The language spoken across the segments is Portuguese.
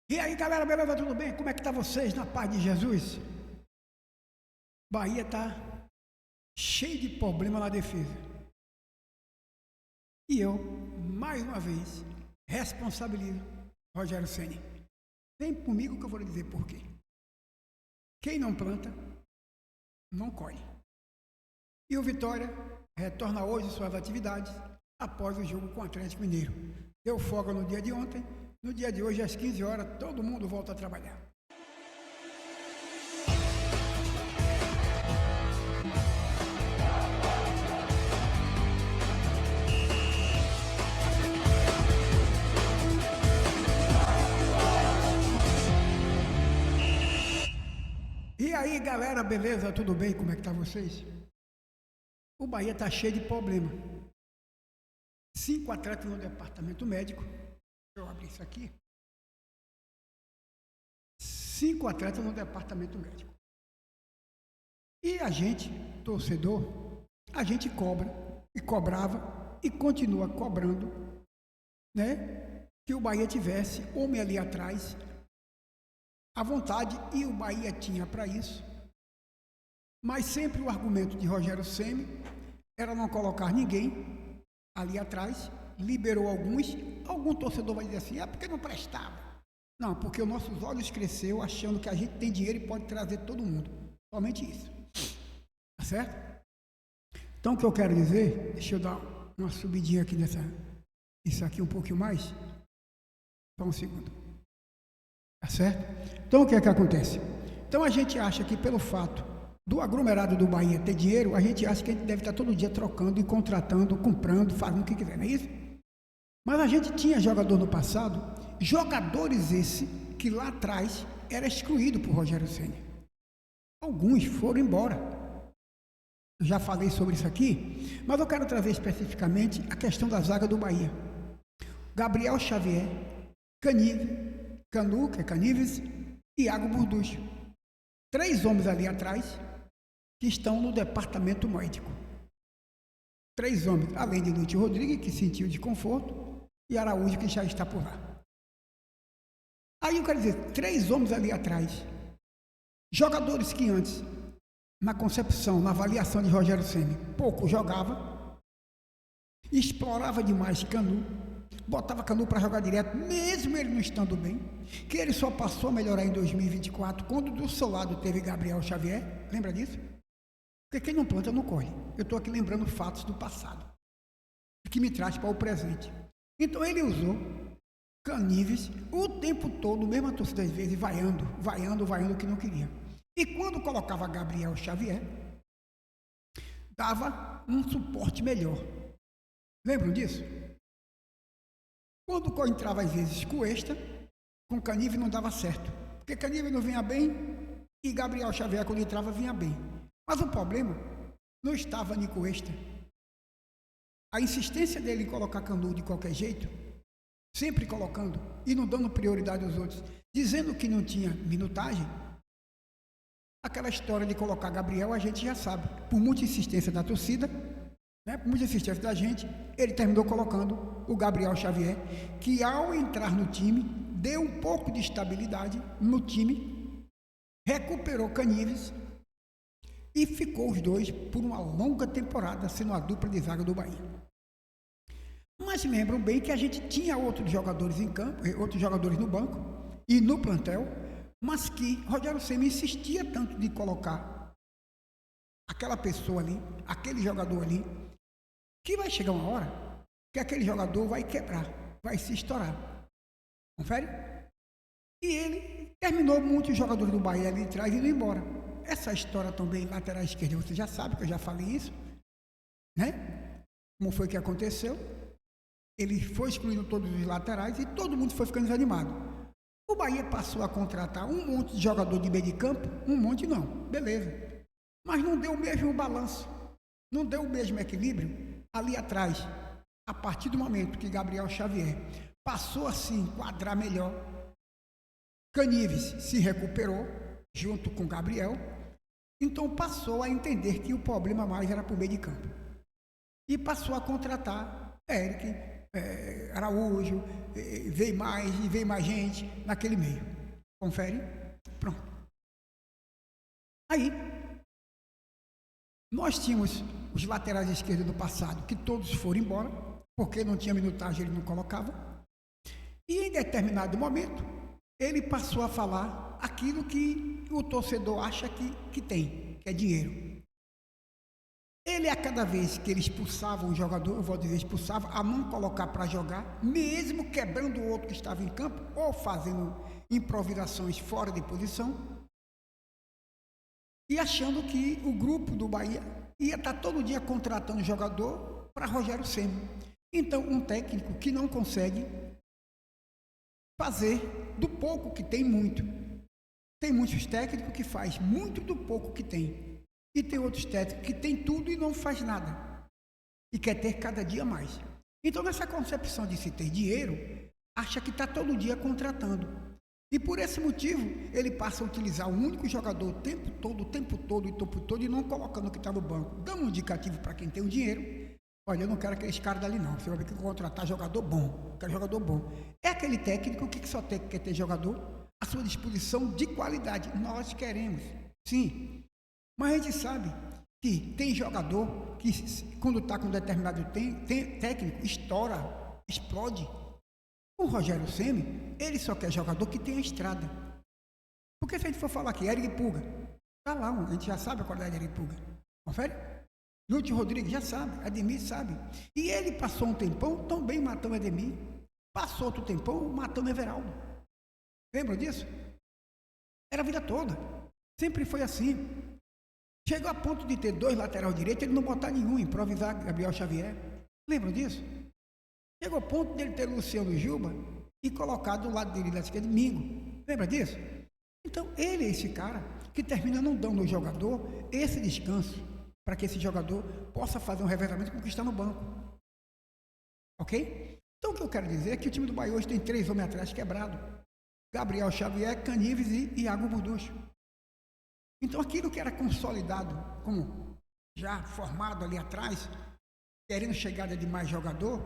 E aí, galera, beleza? Tudo bem? Como é que tá vocês na paz de Jesus? Bahia tá cheio de problema na defesa. E eu, mais uma vez, responsabilizo Rogério Ceni. Vem comigo que eu vou lhe dizer por quê. Quem não planta, não colhe. E o Vitória retorna hoje suas atividades após o jogo com o Atlético Mineiro. Deu folga no dia de ontem. No dia de hoje, às 15 horas, todo mundo volta a trabalhar. E aí, galera, beleza? Tudo bem? Como é que tá vocês? O Bahia tá cheio de problema. 5 atletas no departamento médico. Deixa eu abrir isso aqui. 5 atletas no departamento médico. E a gente, torcedor, a gente cobra e cobrava e continua cobrando, né? Que o Bahia tivesse homem ali atrás, à vontade, e o Bahia tinha para isso. Mas sempre o argumento de Rogério Ceni era não colocar ninguém ali atrás. Liberou algum torcedor vai dizer assim, porque não prestava. Não, porque os nossos olhos cresceu achando que a gente tem dinheiro e pode trazer todo mundo. Somente isso. Tá certo? Então o que eu quero dizer, deixa eu dar uma subidinha aqui isso aqui um pouquinho mais. Só um segundo. Tá certo? Então o que é que acontece? Então a gente acha que pelo fato do aglomerado do Bahia ter dinheiro, a gente acha que a gente deve estar todo dia trocando e contratando, comprando, fazendo o que quiser, não é isso? Mas a gente tinha jogador no passado, jogadores esse que lá atrás era excluído por Rogério Ceni. Alguns foram embora. Eu já falei sobre isso aqui, mas eu quero trazer especificamente a questão da zaga do Bahia. Gabriel Xavier, Canu, que é Canives, e Iago Burducho. 3 homens ali atrás que estão no departamento médico. 3 homens, além de Lúcio Rodrigues, que sentiu desconforto, e Araújo, que já está por lá. Aí eu quero dizer, 3 homens ali atrás, jogadores que antes, na concepção, na avaliação de Rogério Ceni, pouco jogava, explorava demais Canu, botava Canu para jogar direto, mesmo ele não estando bem, que ele só passou a melhorar em 2024, quando do seu lado teve Gabriel Xavier, lembra disso? Porque quem não planta não colhe. Eu estou aqui lembrando fatos do passado, que me traz para o presente. Então ele usou Canives o tempo todo, mesmo a torcida às vezes vaiando que não queria. E quando colocava Gabriel Xavier, dava um suporte melhor. Lembram disso? Quando entrava às vezes Cuesta, com Canives não dava certo. Porque Canives não vinha bem e Gabriel Xavier, quando entrava, vinha bem. Mas o problema não estava em Cuesta. A insistência dele em colocar Canu de qualquer jeito, sempre colocando e não dando prioridade aos outros, dizendo que não tinha minutagem, aquela história de colocar Gabriel, a gente já sabe, por muita insistência da torcida, né, por muita insistência da gente, ele terminou colocando o Gabriel Xavier, que ao entrar no time, deu um pouco de estabilidade no time, recuperou Canives e ficou os dois por uma longa temporada sendo a dupla de zaga do Bahia. Mas lembram bem que a gente tinha outros jogadores em campo, outros jogadores no banco e no plantel, mas que Rogério Ceni insistia tanto de colocar aquela pessoa ali, aquele jogador ali, que vai chegar uma hora que aquele jogador vai quebrar, vai se estourar. Confere? E ele terminou muitos jogadores do Bahia ali atrás indo embora. Essa história também, lateral esquerda, você já sabe que eu já falei isso, né? Como foi que aconteceu? Ele foi excluindo todos os laterais e todo mundo foi ficando desanimado. O Bahia passou a contratar um monte de jogador de meio de campo, um monte não, beleza. Mas não deu o mesmo balanço, não deu o mesmo equilíbrio ali atrás. A partir do momento que Gabriel Xavier passou a se enquadrar melhor, Canives se recuperou junto com Gabriel, então passou a entender que o problema mais era para o meio de campo. E passou a contratar Eric, Araújo, veio mais gente naquele meio. Confere? Pronto. Aí, nós tínhamos os laterais esquerdos do passado, que todos foram embora, porque não tinha minutagem, ele não colocava. E em determinado momento, ele passou a falar aquilo que o torcedor acha que tem, que é dinheiro. Ele, a cada vez que ele expulsava um jogador, eu vou dizer expulsava, a não colocar para jogar, mesmo quebrando o outro que estava em campo, ou fazendo improvisações fora de posição, e achando que o grupo do Bahia ia estar todo dia contratando jogador para Rogério Ceni. Então, um técnico que não consegue fazer do pouco que tem muito. Tem muitos técnicos que faz muito do pouco que tem. E tem outros técnicos que tem tudo e não faz nada. E quer ter cada dia mais. Então, nessa concepção de se ter dinheiro, acha que está todo dia contratando. E por esse motivo, ele passa a utilizar um único jogador o tempo todo, e não colocando o que está no banco. Dando um indicativo para quem tem o dinheiro. Olha, eu não quero aqueles caras dali não. Você vai ver que contratar jogador bom. Eu quero jogador bom. É aquele técnico que só quer ter jogador à sua disposição de qualidade. Nós queremos, sim. Mas a gente sabe que tem jogador que, quando está com determinado técnico, estoura, explode. O Rogério Ceni, ele só quer jogador que tenha estrada. Porque se a gente for falar aqui, Eric Pulga, está lá, a gente já sabe a qualidade de Eric Pulga. Confere? Lúcio Rodrigues já sabe, Ademir sabe. E ele passou um tempão também matando Ademir. Passou outro tempão matando Everaldo. Lembram disso? Era a vida toda. Sempre foi assim. Chegou a ponto de ter 2 laterais direitos, ele não botar nenhum, improvisar Gabriel Xavier. Lembram disso? Chegou ao ponto dele ter Luciano Juba e colocar do lado dele da esquerda Mingo. Lembra disso? Então, ele é esse cara que termina não dando ao jogador esse descanso para que esse jogador possa fazer um revezamento com o que está no banco. Ok? Então, o que eu quero dizer é que o time do Bahia hoje tem 3 homens atrás quebrados. Gabriel Xavier, Canives e Iago Buducho. Então, aquilo que era consolidado, como já formado ali atrás, querendo chegada de mais jogador,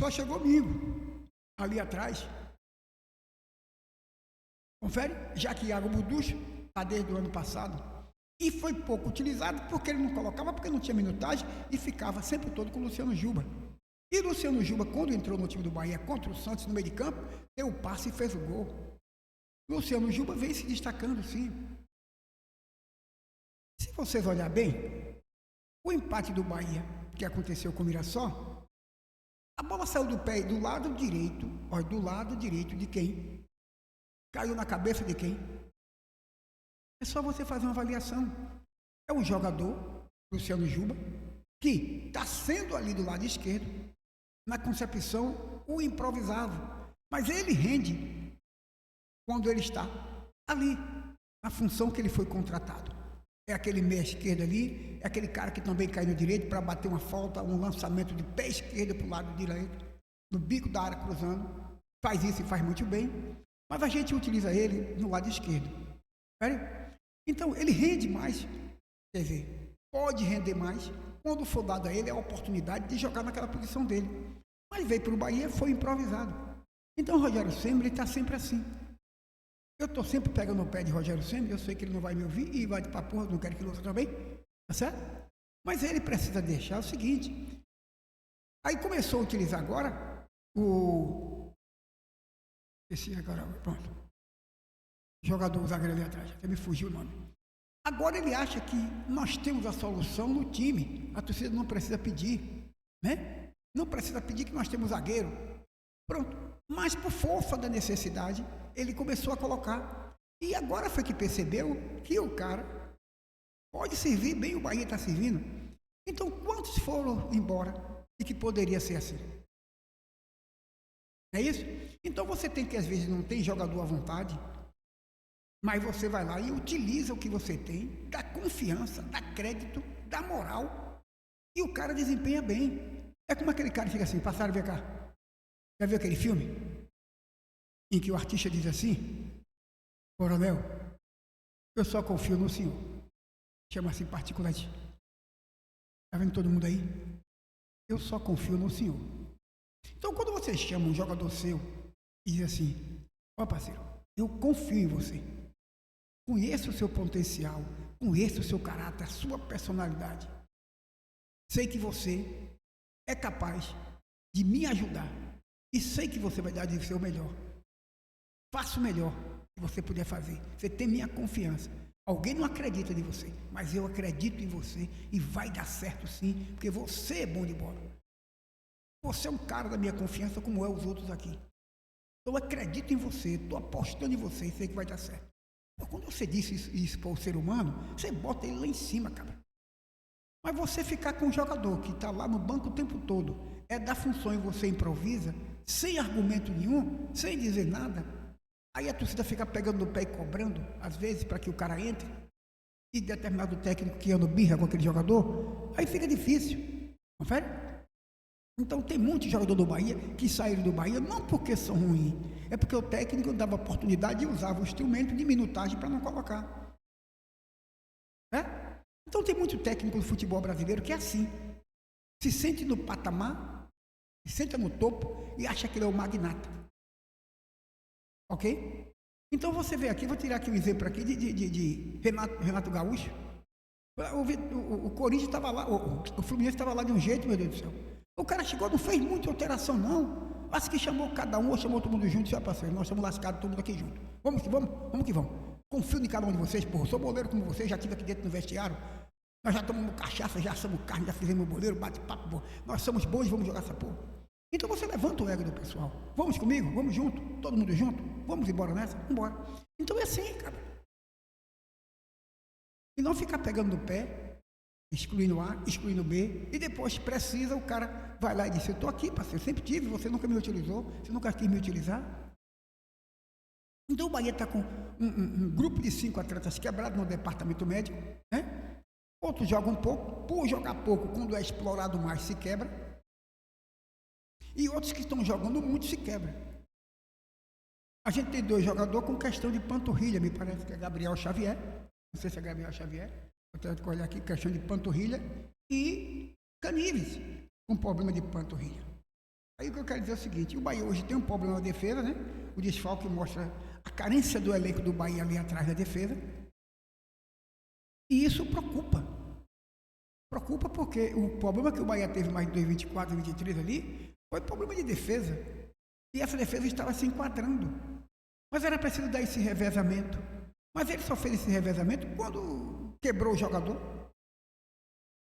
só chegou Mingo ali atrás. Confere? Já que Iago Buducho está desde o ano passado. E foi pouco utilizado porque ele não colocava, porque não tinha minutagem e ficava sempre todo com o Luciano Juba. E Luciano Juba, quando entrou no time do Bahia contra o Santos no meio de campo, deu o passe e fez o gol. Luciano Juba vem se destacando, sim. Se vocês olharem bem, o empate do Bahia, que aconteceu com o Mirassol, a bola saiu do pé do lado direito, olha, do lado direito de quem? Caiu na cabeça de quem? É só você fazer uma avaliação. É um jogador, Luciano Juba, que está sendo ali do lado esquerdo, na concepção, o improvisado. Mas ele rende quando ele está ali, na função que ele foi contratado. É aquele meia esquerdo ali, é aquele cara que também cai no direito para bater uma falta, um lançamento de pé esquerdo para o lado direito, no bico da área cruzando. Faz isso e faz muito bem. Mas a gente utiliza ele no lado esquerdo. Então, ele rende mais, quer dizer, pode render mais quando for dado a ele a oportunidade de jogar naquela posição dele. Mas veio para o Bahia, foi improvisado. Então, o Rogério Ceni está sempre assim. Eu estou sempre pegando o pé de Rogério Ceni, eu sei que ele não vai me ouvir e vai para porra, não quero que ele ouça também, tá certo? Mas ele precisa deixar o seguinte. Aí começou a utilizar agora esse agora, pronto. Jogador zagueiro ali atrás, até me fugiu o nome. Agora ele acha que nós temos a solução no time. A torcida não precisa pedir, né? Não precisa pedir que nós temos zagueiro. Pronto. Mas por força da necessidade, ele começou a colocar. E agora foi que percebeu que o cara pode servir bem, o Bahia está servindo. Então, quantos foram embora e que poderia ser assim? É isso? Então você tem que, às vezes, não tem jogador à vontade, mas você vai lá e utiliza o que você tem, dá confiança, dá crédito, dá moral, e o cara desempenha bem. É como aquele cara que fica assim, passaram, vem cá. Já viu aquele filme? Em que o artista diz assim, coronel, eu só confio no senhor. Chama-se particulante. Está vendo todo mundo aí? eu só confio no Senhor. Então, quando você chama um jogador seu e diz assim, ó parceiro, eu confio em você, conheço o seu potencial, conheço o seu caráter, a sua personalidade, sei que você é capaz de me ajudar e sei que você vai dar de seu melhor. Faça o melhor que você puder fazer. Você tem minha confiança. Alguém não acredita em você, mas eu acredito em você e vai dar certo sim, porque você é bom de bola. Você é um cara da minha confiança como é os outros aqui. Eu acredito em você, estou apostando em você e sei que vai dar certo. Mas quando você disse isso para o ser humano, você bota ele lá em cima, cara. Mas você ficar com um jogador que está lá no banco o tempo todo, é dar função e você improvisa, sem argumento nenhum, sem dizer nada, aí a torcida fica pegando no pé e cobrando, às vezes, para que o cara entre, e determinado técnico que anda birra com aquele jogador, aí fica difícil, confere? Então tem muitos jogadores do Bahia que saíram do Bahia não porque são ruins, é porque o técnico dava oportunidade e usava o instrumento de minutagem para não colocar. Então tem muito técnico do futebol brasileiro que é assim, se sente no patamar, se senta no topo e acha que ele é o magnata. Ok? Então você vê aqui, vou tirar aqui um exemplo aqui de Renato Gaúcho. O Corinthians estava lá, o Fluminense estava lá de um jeito, meu Deus do céu. O cara chegou, não fez muita alteração, não. Acho que chamou cada um, ou chamou todo mundo junto, já parceiro. Nós estamos lascados, todo mundo aqui junto. Vamos que vamos. Confio em cada um de vocês, porra. Sou boleiro como vocês, já estive aqui dentro no vestiário. Nós já tomamos cachaça, já assamos carne, já fizemos boleiro, bate-papo, porra. Nós somos bons, vamos jogar essa porra. Então você levanta o ego do pessoal. Vamos comigo? Vamos junto? Todo mundo junto? Vamos embora nessa? Vamos embora. Então é assim, cara. E não ficar pegando no pé, excluindo A, excluindo B, e depois precisa, o cara vai lá e diz, eu estou aqui, parceiro, eu sempre tive, você nunca me utilizou, você nunca quis me utilizar. Então o Bahia está com um grupo de 5 atletas quebrados no departamento médico, né? Outros jogam um pouco, por jogar pouco, quando é explorado mais, se quebra. E outros que estão jogando muito se quebram. A gente tem 2 jogadores com questão de panturrilha, me parece que é Gabriel Xavier, não sei se é Gabriel Xavier, vou tentar olhar aqui, questão de panturrilha, e Canives, com problema de panturrilha. Aí o que eu quero dizer é o seguinte, o Bahia hoje tem um problema na defesa, né? O desfalque mostra a carência do elenco do Bahia ali atrás da defesa, e isso preocupa. Preocupa porque o problema que o Bahia teve mais de 2024 e 2023 ali, foi problema de defesa. E essa defesa estava se enquadrando. Mas era preciso dar esse revezamento. Mas ele só fez esse revezamento quando quebrou o jogador.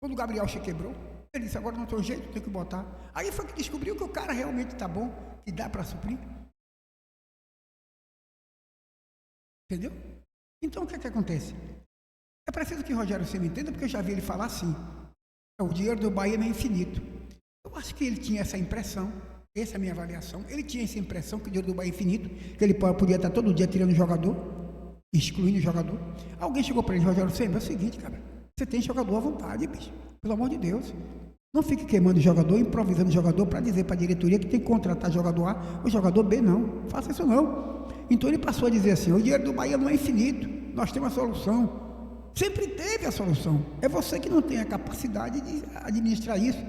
Quando o Gabriel se quebrou. Ele disse, agora não tem jeito, tem que botar. Aí foi que descobriu que o cara realmente está bom, que dá para suprir. Entendeu? Então o que é que acontece? É preciso que Rogério Ceni entenda, porque eu já vi ele falar assim. O dinheiro do Bahia é infinito. Eu acho que ele tinha essa impressão, essa é a minha avaliação, ele tinha essa impressão que o dinheiro do Bahia é infinito, que ele podia estar todo dia tirando o jogador, excluindo o jogador. Alguém chegou para ele, Rogério Ceni, é o seguinte, cara, você tem jogador à vontade, bicho, pelo amor de Deus. Não fique queimando o jogador, improvisando o jogador para dizer para a diretoria que tem que contratar jogador A ou jogador B, não. Faça isso não. Então ele passou a dizer assim, o dinheiro do Bahia não é infinito, nós temos a solução. Sempre teve a solução. É você que não tem a capacidade de administrar isso.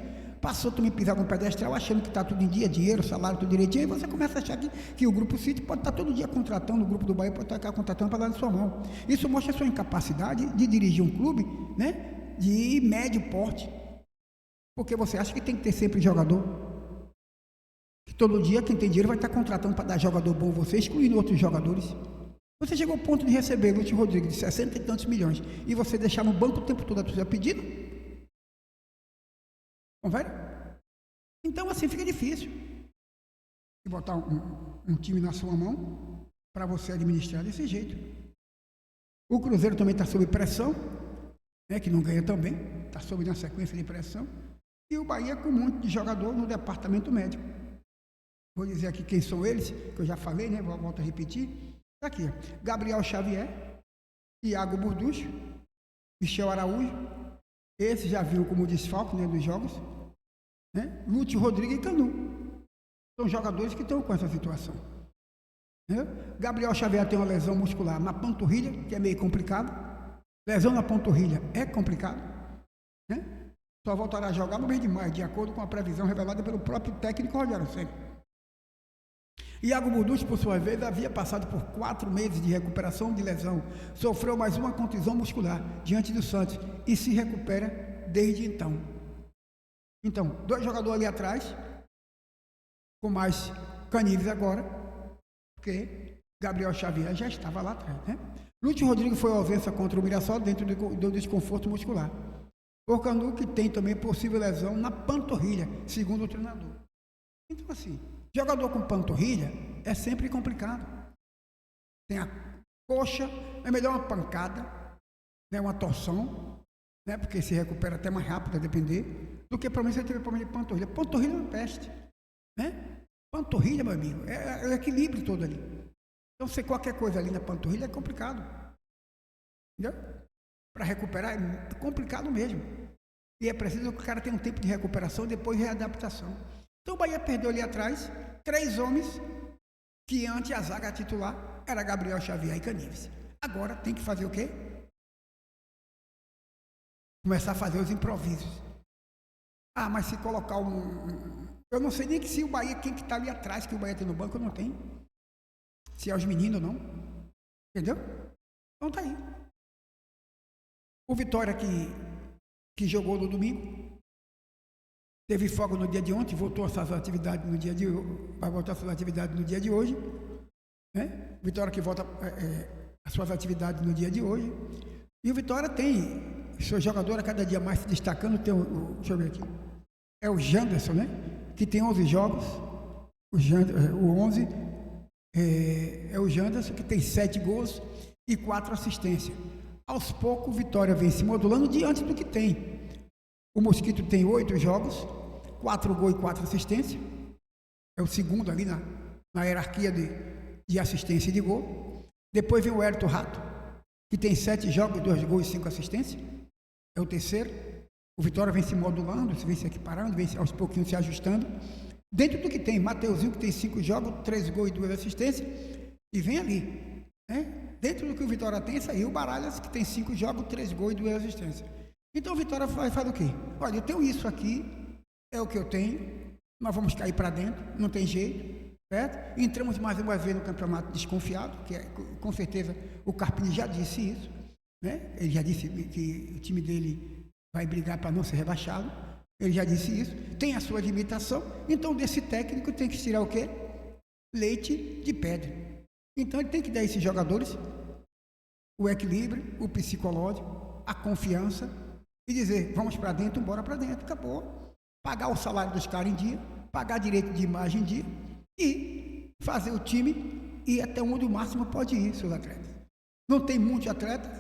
Passou também a pisar no pedestal achando que está tudo em dia, dinheiro, salário, tudo direitinho, e você começa a achar que o Grupo City pode estar todo dia contratando, o Grupo do Bahia pode estar contratando para dar na sua mão. Isso mostra a sua incapacidade de dirigir um clube, né, de médio porte. Porque você acha que tem que ter sempre jogador. Que todo dia quem tem dinheiro vai estar contratando para dar jogador bom você, excluindo outros jogadores. Você chegou ao ponto de receber Lúcio Rodrigues de 60 e tantos milhões e você deixar no banco o tempo todo a torcida pedindo? Confere? Então assim fica difícil. E botar um time na sua mão para você administrar desse jeito. O Cruzeiro também está sob pressão, né, que não ganha também, está sob uma sequência de pressão. E o Bahia com um monte de jogador no departamento médico. Vou dizer aqui quem são eles, que eu já falei, né? Volto a repetir. Está aqui, Gabriel Xavier, Iago Burducho, Michel Araújo, esse já viu como desfalque, né, dos jogos, né? Lúcio Rodrigues e Canu. São jogadores que estão com essa situação. Né? Gabriel Xavier tem uma lesão muscular na panturrilha, que é meio complicado. Lesão na panturrilha é complicado. Né? só voltará a jogar no mês de maio, de acordo com a previsão revelada pelo próprio técnico Rogério Ceni. Iago Burducci, por sua vez, havia passado por 4 meses de recuperação de lesão, sofreu mais uma contusão muscular diante do Santos e se recupera desde então. Então, 2 jogadores ali atrás, com mais Canives agora, porque Gabriel Xavier já estava lá atrás, né? Lúcio Rodrigues foi ausência contra o Mirassol dentro do desconforto muscular. O Canu, que tem também possível lesão na panturrilha, segundo o treinador. Então, assim, jogador com panturrilha é sempre complicado. Tem a coxa, é melhor uma pancada, né, uma torção, né, porque se recupera até mais rápido, a depender, do que para mim você teve problema de panturrilha. Panturrilha é uma peste, né? Panturrilha, meu amigo, é o equilíbrio todo ali. Então, se qualquer coisa ali na panturrilha é complicado. Entendeu? Para recuperar é complicado mesmo. E é preciso que o cara tenha um tempo de recuperação e depois readaptação. Então o Bahia perdeu ali atrás 3 homens que antes a zaga titular era Gabriel Xavier e Canives. Agora tem que fazer o quê? Começar a fazer os improvisos. Ah, mas se colocar eu não sei nem que se o Bahia, quem que está ali atrás que o Bahia tem no banco, eu não tenho. Se é os meninos ou não. Entendeu? Então tá aí. O Vitória que jogou no domingo, teve folga no dia de ontem, voltou às suas atividades no dia de hoje, vai voltar às suas atividades no dia de hoje, né? Vitória que volta às suas atividades no dia de hoje. E o Vitória tem seu jogador a cada dia mais se destacando, deixa eu ver aqui, é o Janderson, né? Que tem 11 jogos, o 11 é o Janderson, que tem 7 gols e 4 assistências. Aos poucos, o Vitória vem se modulando diante do que tem. O Mosquito tem 8 jogos, 4 gols e 4 assistências. É o segundo ali na hierarquia de assistência e de gol. Depois vem o Hérito Rato, que tem 7 jogos, 2 gols e 5 assistências. É o terceiro. O Vitória vem se modulando, vem se equiparando, vem aos pouquinhos se ajustando. Dentro do que tem, Mateuzinho, que tem 5 jogos, 3 gols e 2 assistências. E vem ali, né? Dentro do que o Vitória tem, isso aí, o Baralhas, que tem 5 jogos, 3 gols e 2 assistências. Então o Vitória faz o quê? Olha, eu tenho isso aqui, é o que eu tenho, nós vamos cair para dentro, não tem jeito, certo? Entramos mais uma vez no campeonato desconfiado, que com certeza o Carpini já disse isso, né? Ele já disse que o time dele vai brigar para não ser rebaixado, ele já disse isso, tem a sua limitação, então desse técnico tem que tirar o quê? Leite de pedra. Então ele tem que dar a esses jogadores o equilíbrio, o psicológico, a confiança e dizer, vamos para dentro, bora para dentro, acabou. Pagar o salário dos caras em dia, pagar direito de imagem em dia e fazer o time ir até onde o máximo pode ir, seus atletas. Não tem muitos atletas,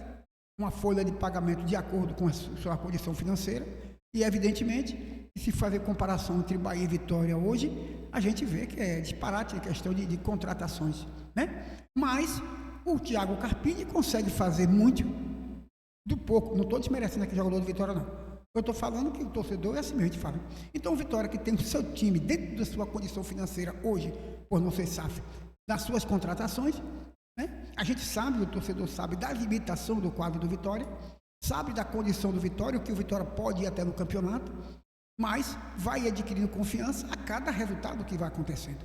uma folha de pagamento de acordo com a sua condição financeira e, evidentemente, se fazer comparação entre Bahia e Vitória hoje, a gente vê que é disparate a questão de contratações, né? Mas o Thiago Carpini consegue fazer muito do pouco. Não estou desmerecendo aqui o jogador de Vitória, não. Eu estou falando que o torcedor é assim mesmo, a gente fala. Então o Vitória, que tem o seu time dentro da sua condição financeira hoje, por não ser SAF, nas suas contratações, né? A gente sabe, o torcedor sabe da limitação do quadro do Vitória, sabe da condição do Vitória, o que o Vitória pode ir até no campeonato, mas vai adquirindo confiança a cada resultado que vai acontecendo.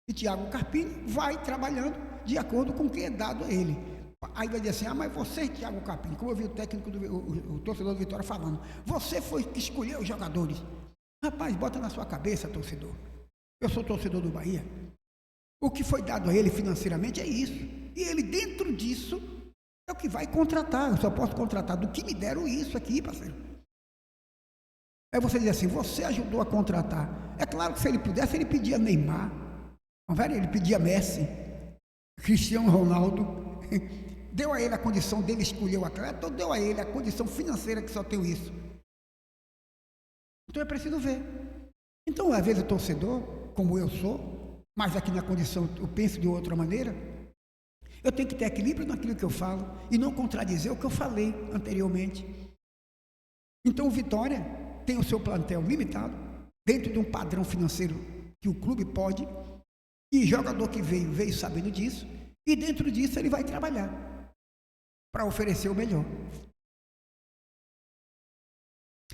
E Thiago Carpini vai trabalhando de acordo com o que é dado a ele. Aí vai dizer assim, mas você, Thiago Carpini, como eu vi o técnico, o torcedor do Vitória falando, você foi que escolheu os jogadores. Rapaz, bota na sua cabeça, torcedor. Eu sou torcedor do Bahia. O que foi dado a ele financeiramente é isso. E ele, dentro disso, é o que vai contratar. Eu só posso contratar do que me deram isso aqui, parceiro. Aí você diz assim, você ajudou a contratar. É claro que se ele pudesse, ele pedia Neymar, ele pedia Messi, Cristiano Ronaldo, deu a ele a condição dele escolher o atleta, ou deu a ele a condição financeira que só tem isso. Então é preciso ver. Então, às vezes o torcedor, como eu sou, mas aqui na condição eu penso de outra maneira, eu tenho que ter equilíbrio naquilo que eu falo e não contradizer o que eu falei anteriormente. Então o Vitória tem o seu plantel limitado, dentro de um padrão financeiro que o clube pode, e jogador que veio sabendo disso, e dentro disso ele vai trabalhar para oferecer o melhor.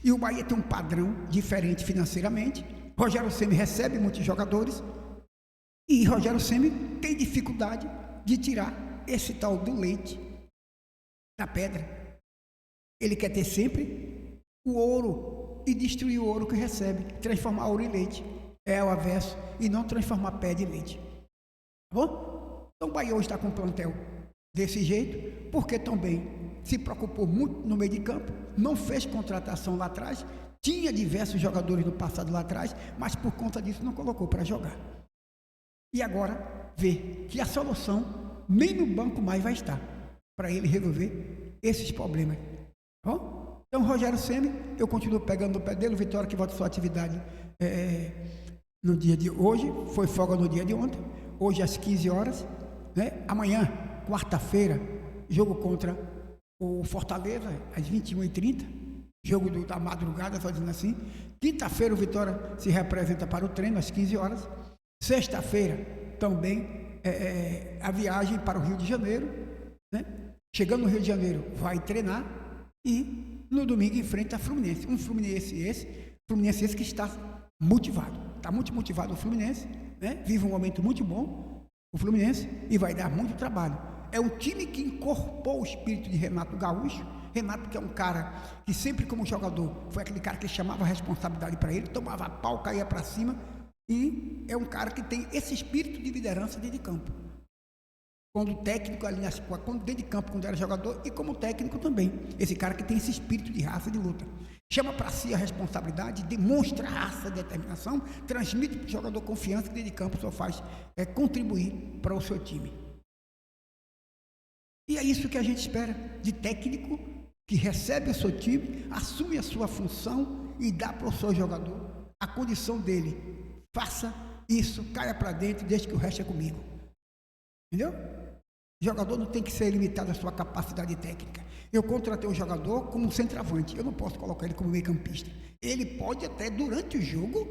E o Bahia tem um padrão diferente financeiramente. Rogério Ceni recebe muitos jogadores e Rogério Ceni tem dificuldade de tirar esse tal do leite da pedra. Ele quer ter sempre o ouro e destruir o ouro que recebe, transformar ouro em leite. É o avesso, e não transformar pé de leite. Tá bom? Então o Bahia hoje está com um plantel desse jeito, porque também se preocupou muito no meio de campo, não fez contratação lá atrás, tinha diversos jogadores no passado lá atrás, mas por conta disso não colocou para jogar. E agora vê que a solução nem no banco mais vai estar, para ele resolver esses problemas. Tá bom? Então Rogério Ceni, eu continuo pegando no pé dele. Vitória que volta à sua atividade no dia de hoje, foi folga no dia de ontem, hoje às 15 horas, né? Amanhã, quarta-feira, jogo contra o Fortaleza, às 21h30, jogo da madrugada, só dizendo assim. Quinta-feira o Vitória se representa para o treino, às 15 horas. Sexta-feira, também, a viagem para o Rio de Janeiro, né? Chegando no Rio de Janeiro, vai treinar e no domingo enfrenta a Fluminense. Um Fluminense esse que está motivado. Está muito motivado o Fluminense, né? Vive um momento muito bom, o Fluminense, e vai dar muito trabalho. É um time que incorporou o espírito de Renato Gaúcho. Renato, que é um cara que sempre como jogador, foi aquele cara que chamava a responsabilidade para ele, tomava pau, caía para cima, e é um cara que tem esse espírito de liderança dentro de campo. Quando técnico ali quando dentro de campo, quando era jogador, e como técnico também. Esse cara que tem esse espírito de raça e de luta. Chama para si a responsabilidade, demonstra raça, determinação, transmite para o jogador confiança que dentro de campo só faz contribuir para o seu time. E é isso que a gente espera de técnico que recebe o seu time, assume a sua função e dá para o seu jogador a condição dele. Faça isso, caia para dentro, deixe que o resto é comigo. Entendeu? O jogador não tem que ser limitado à sua capacidade técnica. Eu contratei um jogador como centroavante, eu não posso colocar ele como meio-campista. Ele pode até, durante o jogo,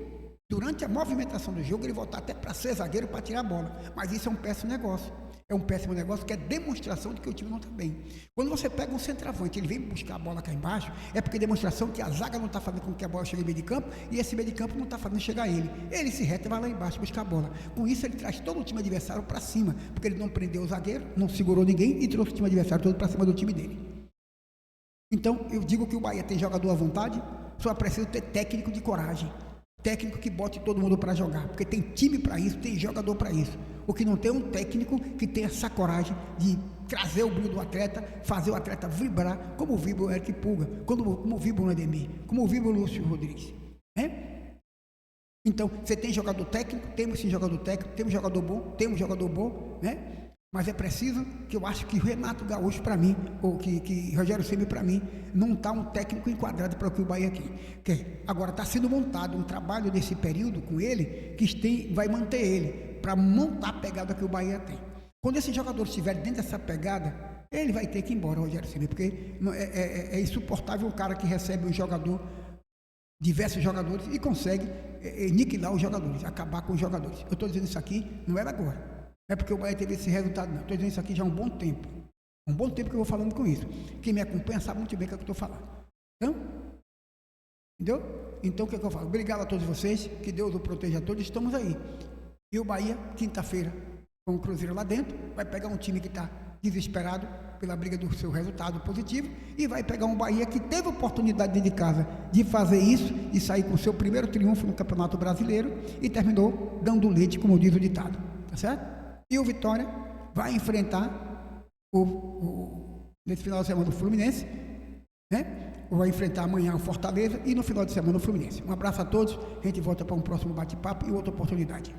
durante a movimentação do jogo, ele voltar até para ser zagueiro para tirar a bola. Mas isso é um péssimo negócio. É um péssimo negócio que é demonstração de que o time não está bem. Quando você pega um centroavante, ele vem buscar a bola cá embaixo, é porque é demonstração que a zaga não está fazendo com que a bola chegue no meio de campo e esse meio de campo não está fazendo chegar a ele. Ele se reta e vai lá embaixo buscar a bola. Com isso, ele traz todo o time adversário para cima, porque ele não prendeu o zagueiro, não segurou ninguém e trouxe o time adversário todo para cima do time dele. Então, eu digo que o Bahia tem jogador à vontade, só precisa ter técnico de coragem. Técnico que bote todo mundo para jogar, porque tem time para isso, tem jogador para isso. O que não tem é um técnico que tem essa coragem de trazer o brilho do atleta, fazer o atleta vibrar, como vibra o Eric Pulga, como vibra o Ademir, como vibra o Lúcio Rodrigues. Né? Então, você tem jogador técnico, temos sim jogador técnico, temos jogador bom, né? Mas é preciso, que eu acho que o Renato Gaúcho para mim, ou que Rogério Ceni para mim, não está um técnico enquadrado para o que o Bahia quer. Agora está sendo montado um trabalho nesse período com ele, que vai manter ele, para montar a pegada que o Bahia tem. Quando esse jogador estiver dentro dessa pegada, ele vai ter que ir embora, Rogério Ceni, porque é insuportável um cara que recebe um jogador, diversos jogadores, e consegue aniquilar os jogadores, acabar com os jogadores. Eu estou dizendo isso aqui, não era agora. É porque o Bahia teve esse resultado, não. Estou dizendo isso aqui já há um bom tempo. Um bom tempo que eu vou falando com isso. Quem me acompanha sabe muito bem o que eu estou falando. Então, entendeu? Então, o que é que eu falo? Obrigado a todos vocês, que Deus o proteja a todos, estamos aí. E o Bahia, quinta-feira, com o Cruzeiro lá dentro, vai pegar um time que está desesperado pela briga do seu resultado positivo e vai pegar um Bahia que teve oportunidade dentro de casa de fazer isso e sair com o seu primeiro triunfo no Campeonato Brasileiro e terminou dando leite, como diz o ditado. Tá certo? E o Vitória vai enfrentar nesse final de semana o Fluminense, né? Vai enfrentar amanhã o Fortaleza e no final de semana o Fluminense. Um abraço a todos, a gente volta para um próximo bate-papo e outra oportunidade.